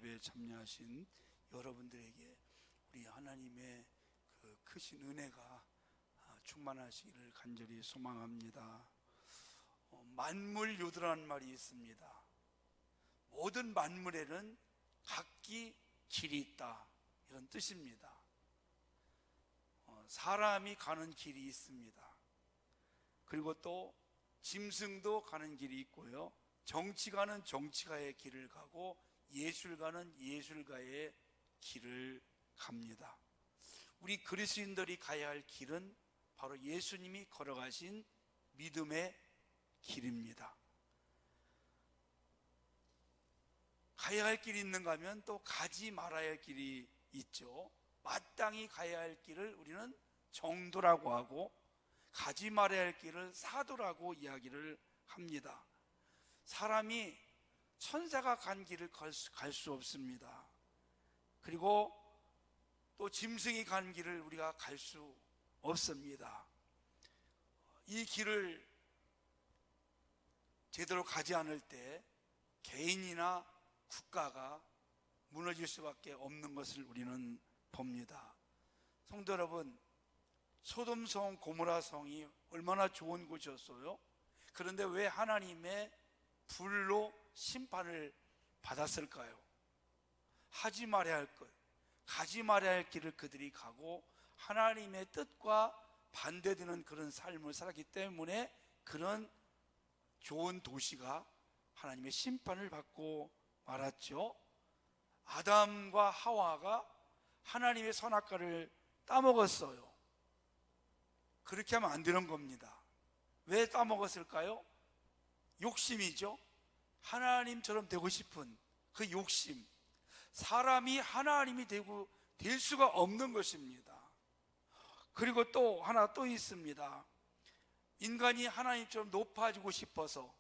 예배에 참여하신 여러분들에게 우리 하나님의 그 크신 은혜가 충만하시기를 간절히 소망합니다. 만물요도라는 말이 있습니다. 모든 만물에는 각기 길이 있다, 이런 뜻입니다. 사람이 가는 길이 있습니다. 그리고 또 짐승도 가는 길이 있고요, 정치가는 정치가의 길을 가고 예술가는 예술가의 길을 갑니다. 우리 그리스도인들이 가야 할 길은 바로 예수님이 걸어가신 믿음의 길입니다. 가야 할 길이 있는가 하면 또 가지 말아야 할 길이 있죠. 마땅히 가야 할 길을 우리는 정도라고 하고, 가지 말아야 할 길을 사도라고 이야기를 합니다. 사람이 천사가 간 길을 갈 수 없습니다. 그리고 또 짐승이 간 길을 우리가 갈 수 없습니다. 이 길을 제대로 가지 않을 때 개인이나 국가가 무너질 수밖에 없는 것을 우리는 봅니다. 성도 여러분, 소돔성 고모라성이 얼마나 좋은 곳이었어요? 그런데 왜 하나님의 불로 심판을 받았을까요? 하지 말아야 할 것, 가지 말아야 할 길을 그들이 가고 하나님의 뜻과 반대되는 그런 삶을 살았기 때문에 그런 좋은 도시가 하나님의 심판을 받고 말았죠. 아담과 하와가 하나님의 선악과를 따먹었어요. 그렇게 하면 안 되는 겁니다. 왜 따먹었을까요? 욕심이죠. 하나님처럼 되고 싶은 그 욕심, 사람이 하나님이 될 수가 없는 것입니다. 그리고 또 하나 또 있습니다. 인간이 하나님처럼 높아지고 싶어서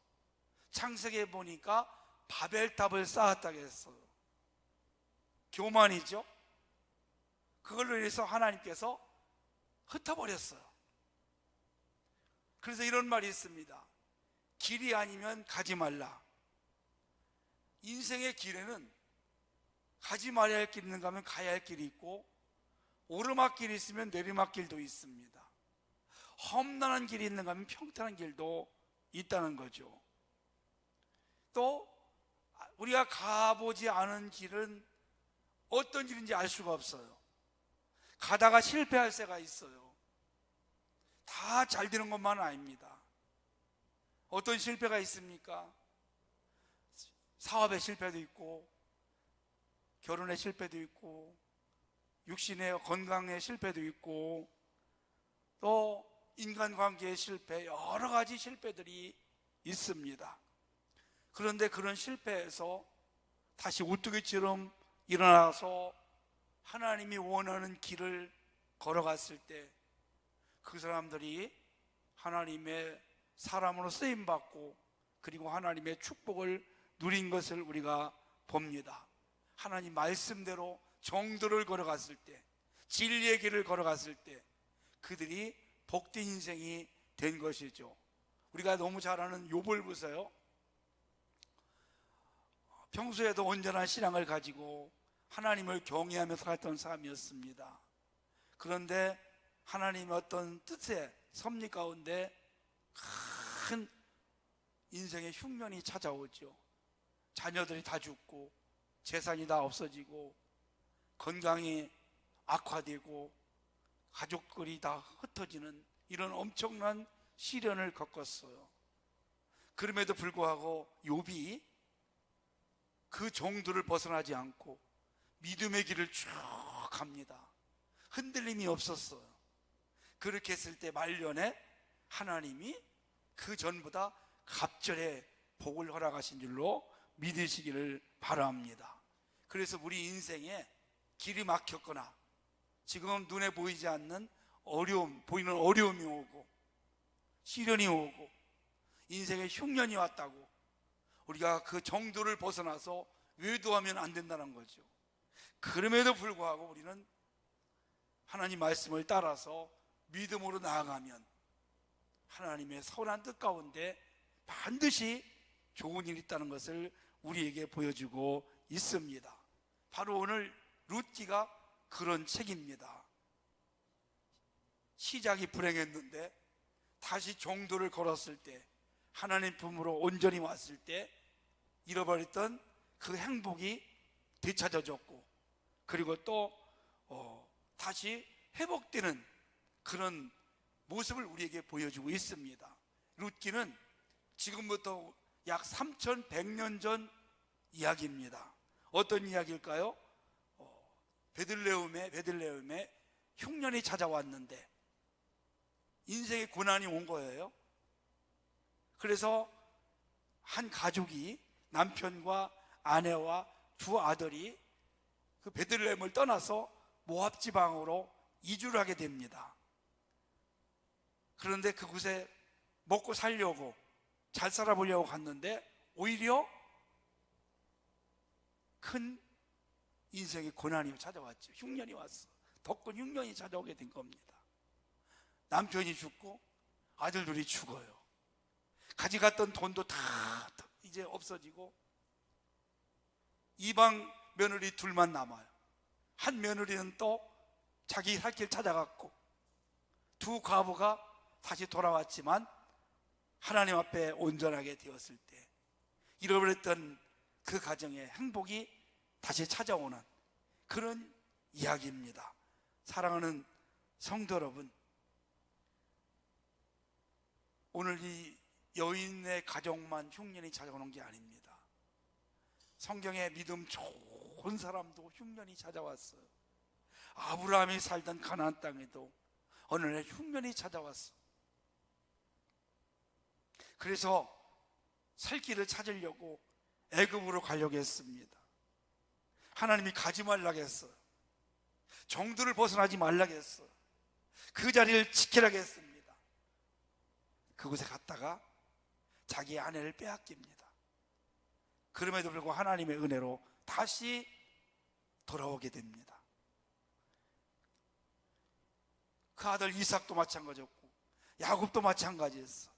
창세기에 보니까 바벨탑을 쌓았다고 했어요. 교만이죠. 그걸로 인해서 하나님께서 흩어버렸어요. 그래서 이런 말이 있습니다. 길이 아니면 가지 말라. 인생의 길에는 가지 말아야 할 길이 있는가 하면 가야 할 길이 있고, 오르막길이 있으면 내리막길도 있습니다. 험난한 길이 있는가 하면 평탄한 길도 있다는 거죠. 또 우리가 가보지 않은 길은 어떤 길인지 알 수가 없어요. 가다가 실패할 새가 있어요. 다 잘 되는 것만은 아닙니다. 어떤 실패가 있습니까? 사업의 실패도 있고, 결혼의 실패도 있고, 육신의 건강의 실패도 있고, 또 인간관계의 실패, 여러 가지 실패들이 있습니다. 그런데 그런 실패에서 다시 우뚝이처럼 일어나서 하나님이 원하는 길을 걸어갔을 때 그 사람들이 하나님의 사람으로 쓰임받고 그리고 하나님의 축복을 누린 것을 우리가 봅니다. 하나님 말씀대로 정도를 걸어갔을 때, 진리의 길을 걸어갔을 때 그들이 복된 인생이 된 것이죠. 우리가 너무 잘 아는 욥을 보세요. 평소에도 온전한 신앙을 가지고 하나님을 경외하며 살았던 사람이었습니다. 그런데 하나님의 어떤 뜻의 섭리 가운데 큰 인생의 흉년이 찾아오죠. 자녀들이 다 죽고 재산이 다 없어지고 건강이 악화되고 가족들이 다 흩어지는 이런 엄청난 시련을 겪었어요. 그럼에도 불구하고 욥이 그 정도를 벗어나지 않고 믿음의 길을 쭉 갑니다. 흔들림이 없었어요. 그렇게 했을 때 말년에 하나님이 그 전보다 갑절의 복을 허락하신 줄로 믿으시기를 바랍니다. 그래서 우리 인생에 길이 막혔거나 지금 눈에 보이지 않는 보이는 어려움이 오고 시련이 오고 인생에 흉년이 왔다고 우리가 그 정도를 벗어나서 외도하면 안 된다는 거죠. 그럼에도 불구하고 우리는 하나님 말씀을 따라서 믿음으로 나아가면 하나님의 선한 뜻 가운데 반드시 좋은 일이 있다는 것을 우리에게 보여주고 있습니다. 바로 오늘 룻기가 그런 책입니다. 시작이 불행했는데 다시 종도를 걸었을 때, 하나님 품으로 온전히 왔을 때 잃어버렸던 그 행복이 되찾아졌고, 그리고 또 다시 회복되는 그런 모습을 우리에게 보여주고 있습니다. 룻기는 지금부터 약 3100년 전 이야기입니다. 어떤 이야기일까요? 베들레헴에 흉년이 찾아왔는데 인생의 고난이 온 거예요. 그래서 한 가족이, 남편과 아내와 두 아들이 그 베들레헴을 떠나서 모압 지방으로 이주를 하게 됩니다. 그런데 그곳에 먹고 살려고, 잘 살아보려고 갔는데 오히려 큰 인생의 고난이 찾아왔죠. 흉년이 왔어. 덕분 흉년이 찾아오게 된 겁니다. 남편이 죽고 아들들이 죽어요. 가져갔던 돈도 다 이제 없어지고 이방 며느리 둘만 남아요. 한 며느리는 또 자기 살 길 찾아갔고, 두 과부가 다시 돌아왔지만 하나님 앞에 온전하게 되었을 때 잃어버렸던 그 가정의 행복이 다시 찾아오는 그런 이야기입니다. 사랑하는 성도 여러분, 오늘 이 여인의 가정만 흉년이 찾아오는 게 아닙니다. 성경에 믿음 좋은 사람도 흉년이 찾아왔어요. 아브라함이 살던 가나안 땅에도 어느 날 흉년이 찾아왔어. 그래서 살 길을 찾으려고 애굽으로 가려고 했습니다. 하나님이 가지 말라고 했어요. 정도를 벗어나지 말라고 했어요. 그 자리를 지키라고 했습니다. 그곳에 갔다가 자기의 아내를 빼앗깁니다. 그럼에도 불구하고 하나님의 은혜로 다시 돌아오게 됩니다. 그 아들 이삭도 마찬가지였고 야곱도 마찬가지였어.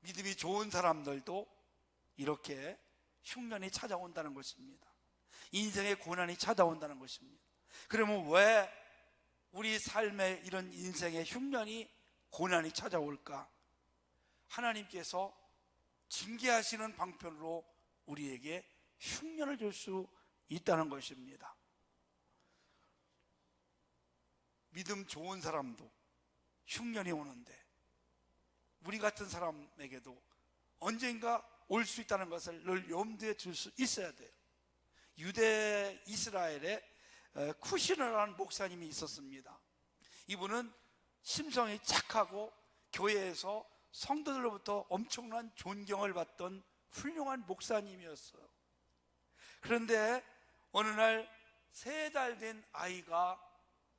믿음이 좋은 사람들도 이렇게 흉년이 찾아온다는 것입니다. 인생의 고난이 찾아온다는 것입니다. 그러면 왜 우리 삶에 이런 인생의 흉년이, 고난이 찾아올까? 하나님께서 징계하시는 방편으로 우리에게 흉년을 줄 수 있다는 것입니다. 믿음 좋은 사람도 흉년이 오는데 우리 같은 사람에게도 언젠가 올 수 있다는 것을 늘 염두에 둘 수 있어야 돼요. 유대 이스라엘에 쿠시너라는 목사님이 있었습니다. 이분은 심성이 착하고 교회에서 성도들로부터 엄청난 존경을 받던 훌륭한 목사님이었어요. 그런데 어느 날 3달 된 아이가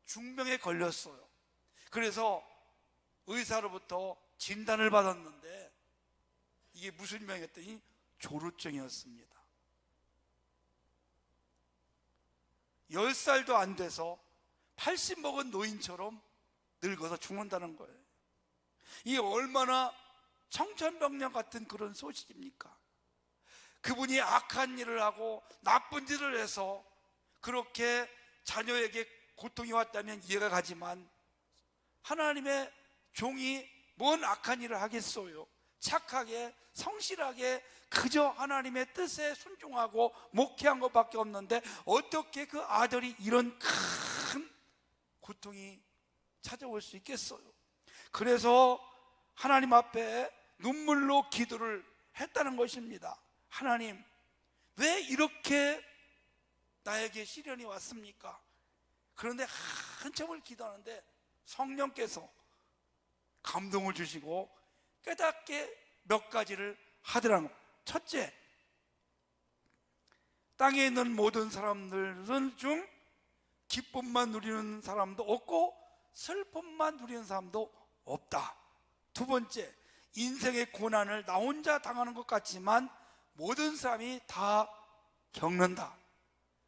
중병에 걸렸어요. 그래서 의사로부터 진단을 받았는데 이게 무슨 병이었더니 조루증이었습니다. 10살도 안 돼서 80 먹은 노인처럼 늙어서 죽는다는 거예요. 이게 얼마나 청천벽력 같은 그런 소식입니까? 그분이 악한 일을 하고 나쁜 일을 해서 그렇게 자녀에게 고통이 왔다면 이해가 가지만 하나님의 종이 뭔 악한 일을 하겠어요? 착하게 성실하게 그저 하나님의 뜻에 순종하고 목회한 것밖에 없는데 어떻게 그 아들이 이런 큰 고통이 찾아올 수 있겠어요? 그래서 하나님 앞에 눈물로 기도를 했다는 것입니다. 하나님, 왜 이렇게 나에게 시련이 왔습니까? 그런데 한참을 기도하는데 성령께서 감동을 주시고 깨닫게 몇 가지를 하더라는 거예요. 첫째, 땅에 있는 모든 사람들은 중 기쁨만 누리는 사람도 없고 슬픔만 누리는 사람도 없다. 두 번째, 인생의 고난을 나 혼자 당하는 것 같지만 모든 사람이 다 겪는다.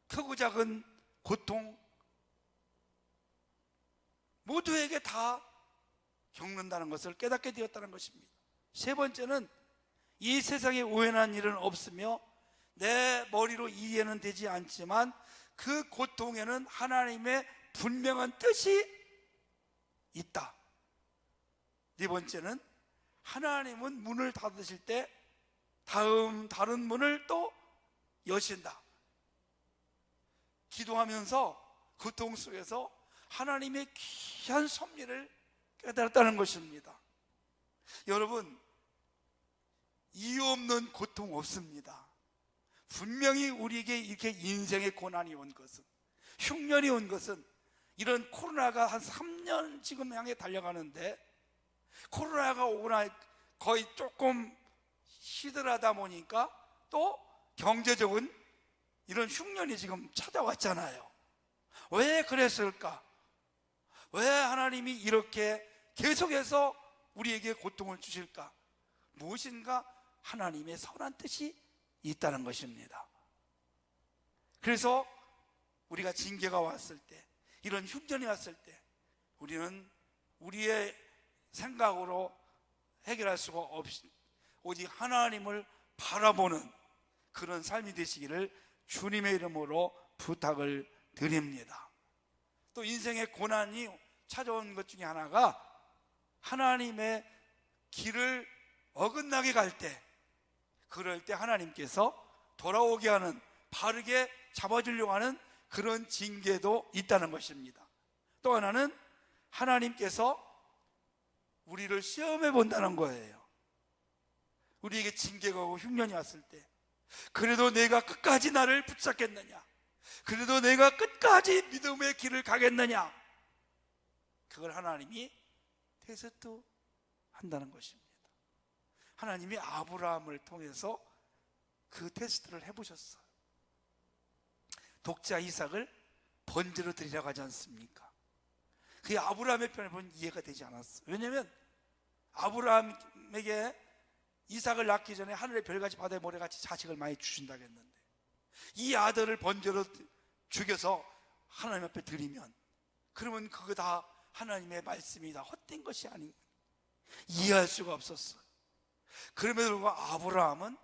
크고 작은 고통 모두에게 다 겪는다는 것을 깨닫게 되었다는 것입니다. 세 번째는 이 세상에 우연한 일은 없으며 내 머리로 이해는 되지 않지만 그 고통에는 하나님의 분명한 뜻이 있다. 네 번째는 하나님은 문을 닫으실 때 다른 문을 또 여신다. 기도하면서 고통 속에서 하나님의 귀한 섭리를 깨달았다는 것입니다. 여러분, 이유 없는 고통 없습니다. 분명히 우리에게 이렇게 인생의 고난이 온 것은, 흉년이 온 것은, 이런 코로나가 한 3년 지금 향해 달려가는데, 코로나가 오거나 거의 조금 시들하다 보니까 또 경제적인 이런 흉년이 지금 찾아왔잖아요. 왜 그랬을까? 왜 하나님이 이렇게 계속해서 우리에게 고통을 주실까? 무엇인가 하나님의 선한 뜻이 있다는 것입니다. 그래서 우리가 징계가 왔을 때, 이런 흉년이 왔을 때 우리는 우리의 생각으로 해결할 수가 없이 오직 하나님을 바라보는 그런 삶이 되시기를 주님의 이름으로 부탁을 드립니다. 또 인생의 고난이 찾아온 것 중에 하나가 하나님의 길을 어긋나게 갈 때, 그럴 때 하나님께서 돌아오게 하는, 바르게 잡아주려고 하는 그런 징계도 있다는 것입니다. 또 하나는 하나님께서 우리를 시험해 본다는 거예요. 우리에게 징계가 오고 흉년이 왔을 때, 그래도 내가 끝까지 나를 붙잡겠느냐, 그래도 내가 끝까지 믿음의 길을 가겠느냐, 그걸 하나님이 테스트 한다는 것입니다. 하나님이 아브라함을 통해서 그 테스트를 해보셨어요. 독자 이삭을 번제로 드리라고 하지 않습니까? 그게 아브라함의 편을 보면 이해가 되지 않았어요. 왜냐하면 아브라함에게 이삭을 낳기 전에 하늘의 별같이 바다의 모래같이 자식을 많이 주신다고 했는데, 이 아들을 번제로 죽여서 하나님 앞에 드리면, 그러면 그거 다 하나님의 말씀이 다 헛된 것이 아닌가, 이해할 수가 없었어요. 그럼에도 불구하고 아브라함은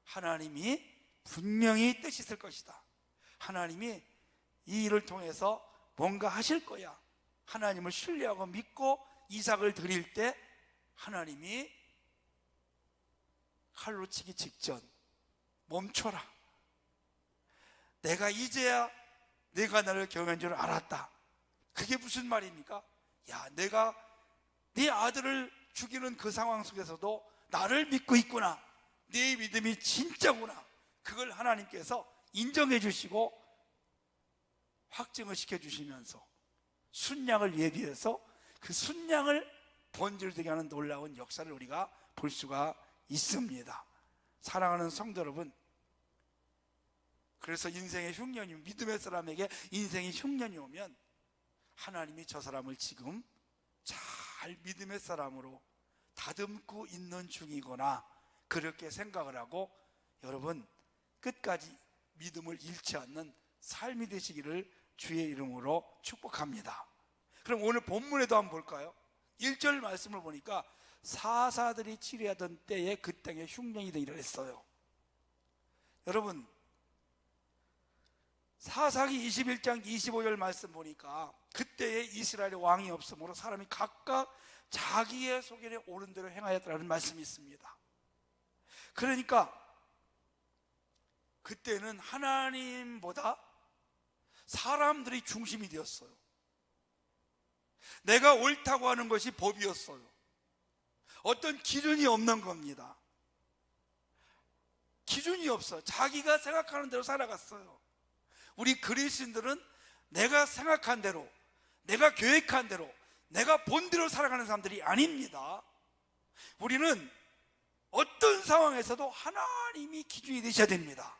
하나님이 분명히 뜻이 있을 것이다, 하나님이 이 일을 통해서 뭔가 하실 거야, 하나님을 신뢰하고 믿고 이삭을 드릴 때 하나님이 칼로 치기 직전 멈춰라, 내가 이제야 내가 나를 경외한 줄 알았다. 그게 무슨 말입니까? 야, 내가 네 아들을 죽이는 그 상황 속에서도 나를 믿고 있구나, 네 믿음이 진짜구나, 그걸 하나님께서 인정해 주시고 확증을 시켜주시면서 순양을 예비해서 그 순양을 번제로 되게 하는 놀라운 역사를 우리가 볼 수가 있습니다. 사랑하는 성도 여러분, 그래서 인생의 흉년이, 믿음의 사람에게 인생의 흉년이 오면 하나님이 저 사람을 지금 잘 믿음의 사람으로 다듬고 있는 중이거나 그렇게 생각을 하고, 여러분 끝까지 믿음을 잃지 않는 삶이 되시기를 주의 이름으로 축복합니다. 그럼 오늘 본문에도 한번 볼까요? 1절 말씀을 보니까 사사들이 치리하던 때에 그 땅에 흉년이 되기를 했어요. 여러분, 사사기 21장 25절 말씀 보니까 그때에 이스라엘의 왕이 없으므로 사람이 각각 자기의 소견에 옳은 대로 행하였다는 말씀이 있습니다. 그러니까 그때는 하나님보다 사람들이 중심이 되었어요. 내가 옳다고 하는 것이 법이었어요. 어떤 기준이 없는 겁니다. 기준이 없어. 자기가 생각하는 대로 살아갔어요. 우리 그리스도인들은 내가 생각한 대로, 내가 계획한 대로, 내가 본 대로 살아가는 사람들이 아닙니다. 우리는 어떤 상황에서도 하나님이 기준이 되셔야 됩니다.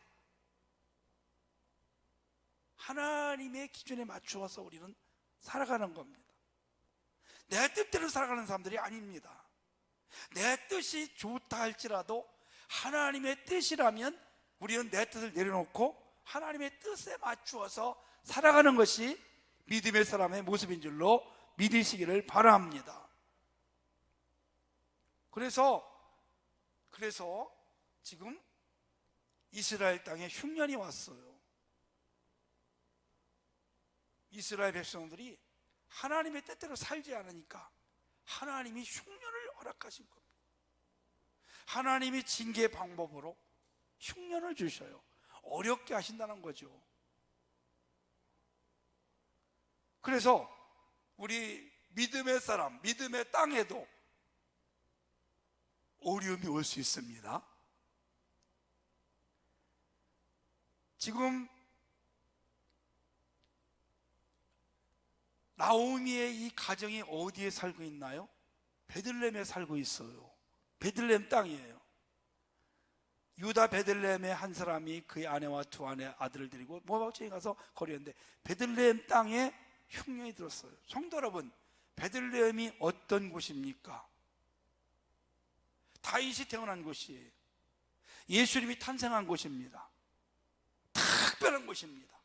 하나님의 기준에 맞추어서 우리는 살아가는 겁니다. 내 뜻대로 살아가는 사람들이 아닙니다. 내 뜻이 좋다 할지라도 하나님의 뜻이라면 우리는 내 뜻을 내려놓고 하나님의 뜻에 맞추어서 살아가는 것이 믿음의 사람의 모습인 줄로 믿으시기를 바랍니다. 그래서 지금 이스라엘 땅에 흉년이 왔어요. 이스라엘 백성들이 하나님의 뜻대로 살지 않으니까 하나님이 흉년을 허락하신 겁니다. 하나님이 징계 방법으로 흉년을 주셔요. 어렵게 하신다는 거죠. 그래서 우리 믿음의 사람, 믿음의 땅에도 어려움이 올 수 있습니다. 지금 나오미의 이 가정이 어디에 살고 있나요? 베들레헴에 살고 있어요. 베들레헴 땅이에요. 유다 베들레헴의 한 사람이 그의 아내와 두 아들을 데리고 모압지에 가서 거리었는데 베들레헴 땅에 흉년이 들었어요. 성도 여러분, 베들레헴이 어떤 곳입니까? 다윗이 태어난 곳이에요. 예수님이 탄생한 곳입니다. 특별한 곳입니다.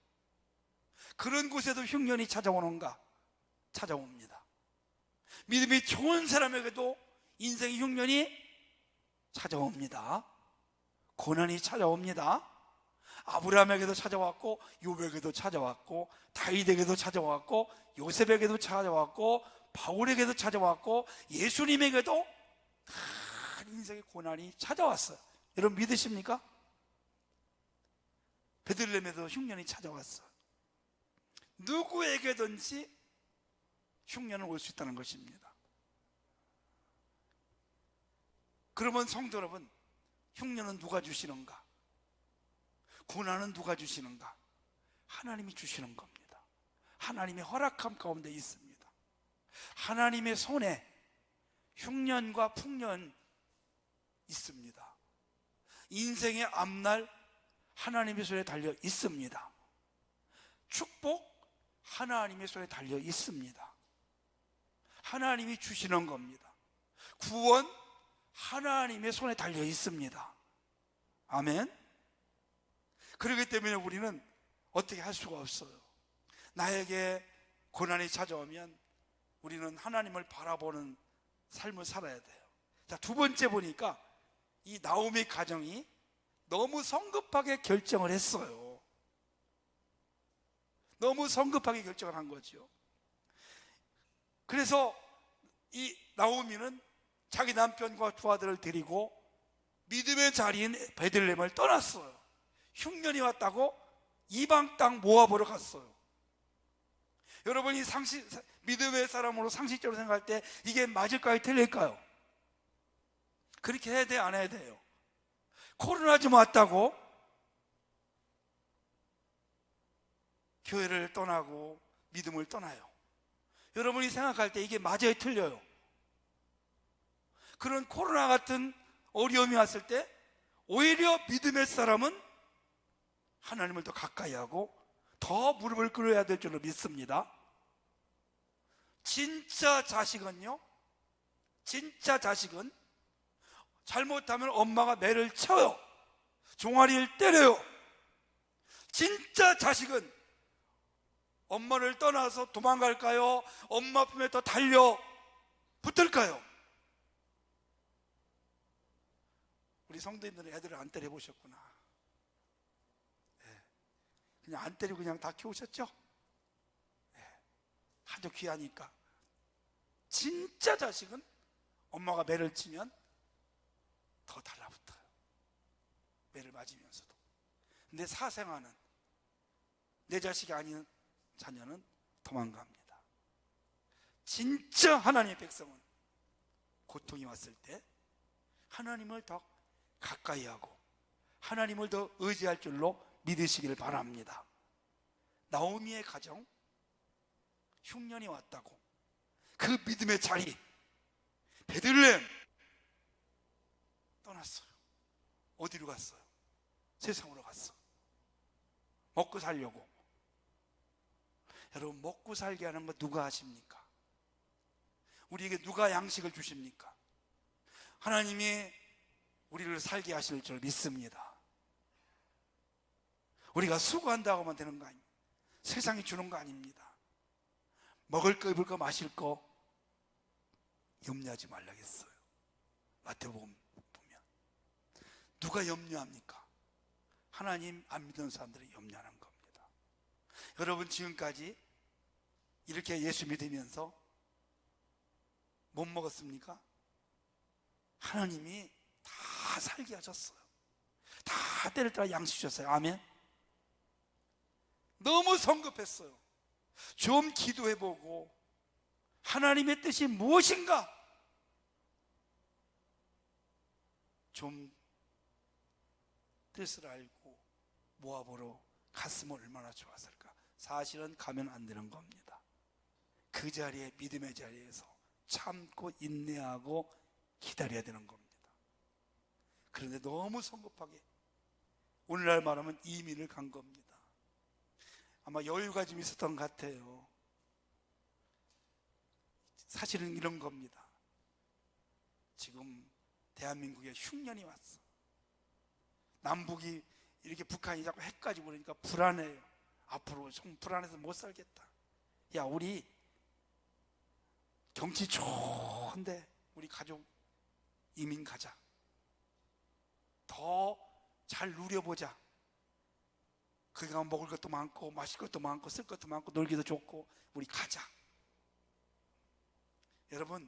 그런 곳에도 흉년이 찾아오는가? 찾아옵니다. 믿음이 좋은 사람에게도 인생의 흉년이 찾아옵니다. 고난이 찾아옵니다. 아브라함에게도 찾아왔고, 욥에게도 찾아왔고, 다윗에게도 찾아왔고, 요셉에게도 찾아왔고, 바울에게도 찾아왔고, 예수님에게도 큰 인생의 고난이 찾아왔어요. 여러분 믿으십니까? 베들레헴에도 흉년이 찾아왔어요. 누구에게든지 흉년은 올 수 있다는 것입니다. 그러면 성도 여러분, 흉년은 누가 주시는가? 고난은 누가 주시는가? 하나님이 주시는 겁니다. 하나님의 허락함 가운데 있습니다. 하나님의 손에 흉년과 풍년 있습니다. 인생의 앞날 하나님의 손에 달려 있습니다. 축복 하나님의 손에 달려 있습니다. 하나님이 주시는 겁니다. 구원 하나님의 손에 달려 있습니다. 아멘. 그렇기 때문에 우리는 어떻게 할 수가 없어요. 나에게 고난이 찾아오면 우리는 하나님을 바라보는 삶을 살아야 돼요. 자, 두 번째 보니까 이 나오미 가정이 너무 성급하게 결정을 했어요. 너무 성급하게 결정을 한 거죠. 그래서 이 나오미는 자기 남편과 두 아들을 데리고 믿음의 자리인 베들레헴을 떠났어요. 흉년이 왔다고 이방 땅 모압으로 갔어요. 여러분이 믿음의 사람으로 상식적으로 생각할 때 이게 맞을까요? 틀릴까요? 그렇게 해야 돼, 안 해야 돼요? 코로나 좀 왔다고 교회를 떠나고 믿음을 떠나요. 여러분이 생각할 때 이게 맞아요, 틀려요? 그런 코로나 같은 어려움이 왔을 때 오히려 믿음의 사람은 하나님을 더 가까이 하고 더 무릎을 꿇어야 될 줄로 믿습니다. 진짜 자식은 잘못하면 엄마가 매를 쳐요. 종아리를 때려요. 진짜 자식은 엄마를 떠나서 도망갈까요? 엄마 품에 더 달려 붙을까요? 우리 성도님들은 애들을 안 때려보셨구나. 그냥 안 때리고 그냥 다 키우셨죠? 하도 귀하니까. 진짜 자식은 엄마가 매를 치면 더 달라붙어요. 매를 맞으면서도. 근데 사생아는, 내 자식이 아닌 자녀는 도망갑니다. 진짜 하나님의 백성은 고통이 왔을 때 하나님을 더 가까이 하고 하나님을 더 의지할 줄로 믿으시기를 바랍니다. 나오미의 가정, 흉년이 왔다고 그 믿음의 자리 베들레헴 떠났어요. 어디로 갔어요? 세상으로 갔어. 먹고 살려고. 여러분, 먹고 살게 하는 거 누가 하십니까? 우리에게 누가 양식을 주십니까? 하나님이 우리를 살게 하실 줄 믿습니다. 우리가 수고한다고 하면 되는 거 아닙니다. 세상이 주는 거 아닙니다. 먹을 거, 입을 거, 마실 거 염려하지 말라겠어요. 마태복음 보면 누가 염려합니까? 하나님 안 믿는 사람들이 염려하는 겁니다. 여러분, 지금까지 이렇게 예수 믿으면서 못 먹었습니까? 하나님이 다 살게 하셨어요. 다 때를 따라 양식 주셨어요. 아멘. 너무 성급했어요. 좀 기도해보고 하나님의 뜻이 무엇인가 좀 뜻을 알고 모압으로 갔으면 얼마나 좋았을까. 사실은 가면 안 되는 겁니다. 그 자리에, 믿음의 자리에서 참고 인내하고 기다려야 되는 겁니다. 그런데 너무 성급하게, 오늘날 말하면 이민을 간 겁니다. 아마 여유가 좀 있었던 것 같아요. 사실은 이런 겁니다. 지금 대한민국에 흉년이 왔어. 남북이 이렇게 북한이 자꾸 핵 가지고 그러니까 불안해요. 앞으로 좀 불안해서 못 살겠다. 야, 우리 경치 좋은데 우리 가족 이민 가자. 더 잘 누려보자. 거기 가면 먹을 것도 많고 마실 것도 많고 쓸 것도 많고 놀기도 좋고 우리 가자. 여러분,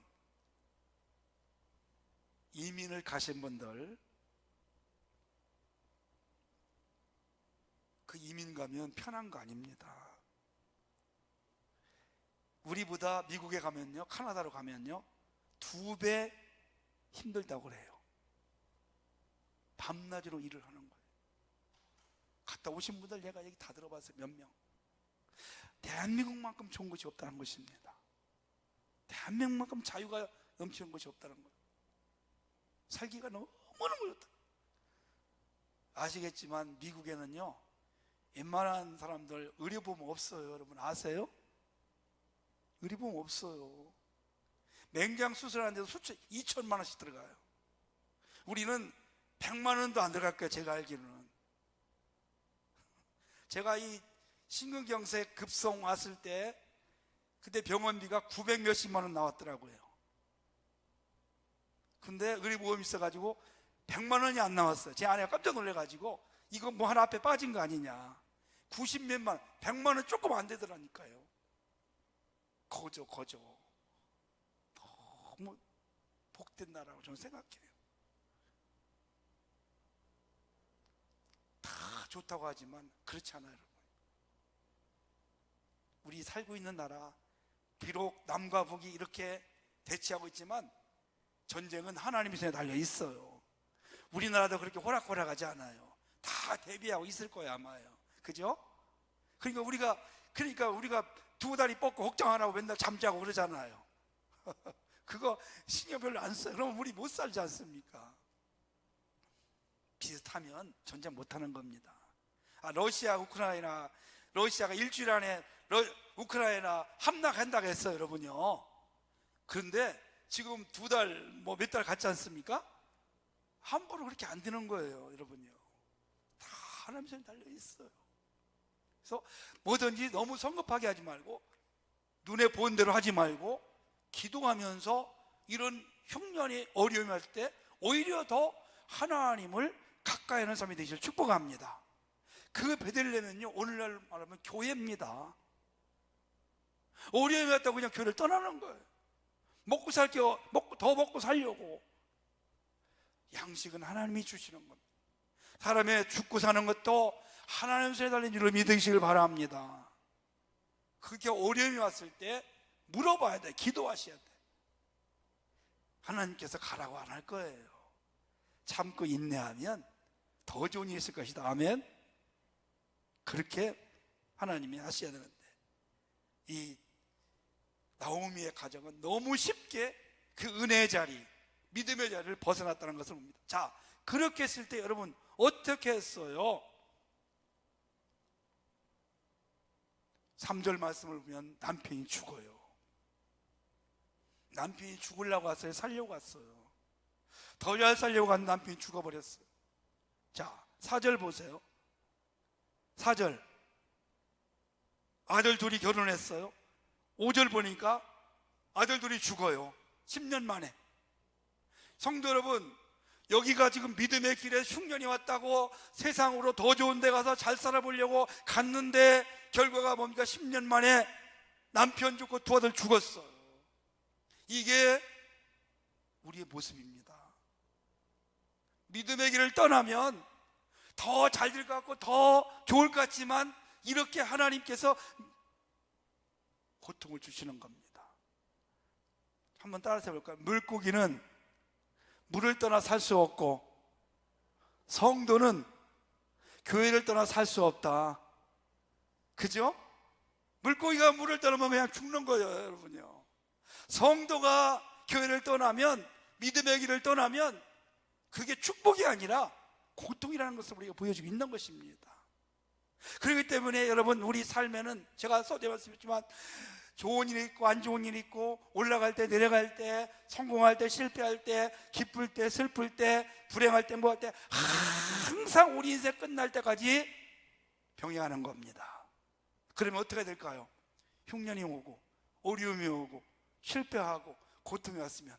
이민을 가신 분들, 그 이민 가면 편한 거 아닙니다. 우리보다 미국에 가면요, 카나다로 가면요 2배 힘들다고 그래요. 밤낮으로 일을 하는 거예요. 갔다 오신 분들 내가 여기 다 들어봤어요. 몇 명. 대한민국만큼 좋은 것이 없다는 것입니다. 대한민국만큼 자유가 넘치는 것이 없다는 거예요. 살기가 너무너무 좋다. 아시겠지만 미국에는요 웬만한 사람들 의료보험 없어요. 여러분 아세요? 의료보험 없어요. 맹장 수술하는데도 수천 2천만 원씩 들어가요. 우리는 100만 원도 안 들어갈 거예요. 제가 알기로는. 제가 이 심근경색 급성 왔을 때 그때 병원비가 900 몇십만 원 나왔더라고요. 근데 의료보험이 있어가지고 100만 원이 안 나왔어요. 제 아내가 깜짝 놀래가지고 이거 뭐 하나 앞에 빠진 거 아니냐. 90 몇만, 100만 원 조금 안 되더라니까요. 거저. 너무 복된 나라고 저는 생각해요. 다 좋다고 하지만 그렇지 않아요, 여러분. 우리 살고 있는 나라, 비록 남과 북이 이렇게 대치하고 있지만 전쟁은 하나님의 손에 달려 있어요. 우리나라도 그렇게 호락호락하지 않아요. 다 대비하고 있을 거예요, 아마요. 그죠? 그러니까 우리가 두 다리 뻗고 걱정 안 하고 맨날 잠자고 그러잖아요. 그거 신경 별로 안 써요. 그러면 우리 못 살지 않습니까? 비슷하면 전쟁 못 하는 겁니다. 러시아, 우크라이나, 러시아가 일주일 안에 우크라이나 함락한다고 했어요, 여러분요. 그런데 지금 두 달, 뭐 몇 달 갔지 않습니까? 함부로 그렇게 안 되는 거예요, 여러분요. 다 하나님 손에 달려 있어요. 그래서 뭐든지 너무 성급하게 하지 말고 눈에 보는 대로 하지 말고 기도하면서 이런 흉년이 어려움이 할 때 오히려 더 하나님을 가까이 하는 삶이 되시길 축복합니다. 그 베들레헴은요 오늘날 말하면 교회입니다. 어려움이 왔다고 그냥 교회를 떠나는 거예요. 먹고 더 먹고 살려고. 양식은 하나님이 주시는 겁니다. 사람의 죽고 사는 것도 하나님 손에 달린 줄로 믿으시길 바랍니다. 그렇게 어려움이 왔을 때 물어봐야 돼. 기도하셔야 돼. 하나님께서 가라고 안 할 거예요. 참고 인내하면 더 좋은 일이 있을 것이다. 아멘. 그렇게 하나님이 하셔야 되는데 이 나오미의 가정은 너무 쉽게 그 은혜의 자리, 믿음의 자리를 벗어났다는 것을 봅니다. 자, 그렇게 했을 때 여러분 어떻게 했어요? 3절 말씀을 보면 남편이 죽어요. 남편이 죽으려고 왔어요? 살려고 왔어요? 더 잘 살려고 간 남편이 죽어버렸어요. 자, 4절 보세요. 4절 아들 둘이 결혼했어요. 5절 보니까 아들 둘이 죽어요. 10년 만에. 성도 여러분, 여기가 지금 믿음의 길에 흉년이 왔다고 세상으로 더 좋은 데 가서 잘 살아보려고 갔는데 결과가 뭡니까? 10년 만에 남편 죽고 두 아들 죽었어요. 이게 우리의 모습입니다. 믿음의 길을 떠나면 더 잘 될 것 같고 더 좋을 것 같지만 이렇게 하나님께서 고통을 주시는 겁니다. 한번 따라서 해볼까요? 물고기는 물을 떠나 살 수 없고 성도는 교회를 떠나 살 수 없다. 그죠? 물고기가 물을 떠나면 그냥 죽는 거예요, 여러분요. 성도가 교회를 떠나면, 믿음의 길을 떠나면 그게 축복이 아니라 고통이라는 것을 우리가 보여주고 있는 것입니다. 그렇기 때문에 여러분, 우리 삶에는 제가 서두에 말씀했지만 좋은 일이 있고 안 좋은 일이 있고, 올라갈 때 내려갈 때, 성공할 때 실패할 때, 기쁠 때 슬플 때, 불행할 때 뭐 할 때, 항상 우리 인생 끝날 때까지 병행하는 겁니다. 그러면 어떻게 될까요? 흉년이 오고 어려움이 오고 실패하고 고통이 왔으면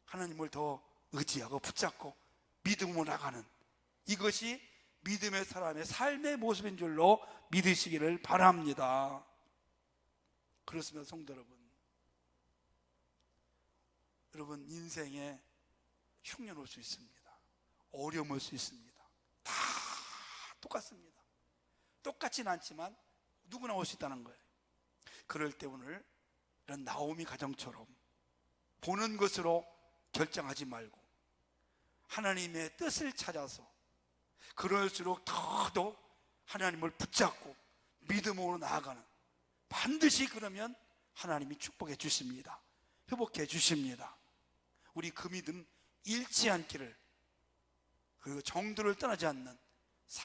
하나님을 더 의지하고 붙잡고 믿음으로 나가는, 이것이 믿음의 사람의 삶의 모습인 줄로 믿으시기를 바랍니다. 그렇습니다. 성도 여러분, 인생에 흉년 올 수 있습니다. 어려움 올 수 있습니다. 다 똑같습니다. 똑같진 않지만 누구나 올 수 있다는 거예요. 그럴 때 오늘 이런 나오미 가정처럼 보는 것으로 결정하지 말고 하나님의 뜻을 찾아서, 그럴수록 더더욱 하나님을 붙잡고 믿음으로 나아가는, 반드시 그러면 하나님이 축복해 주십니다. 회복해 주십니다. 우리 그 믿음 잃지 않기를, 그리고 정도를 떠나지 않는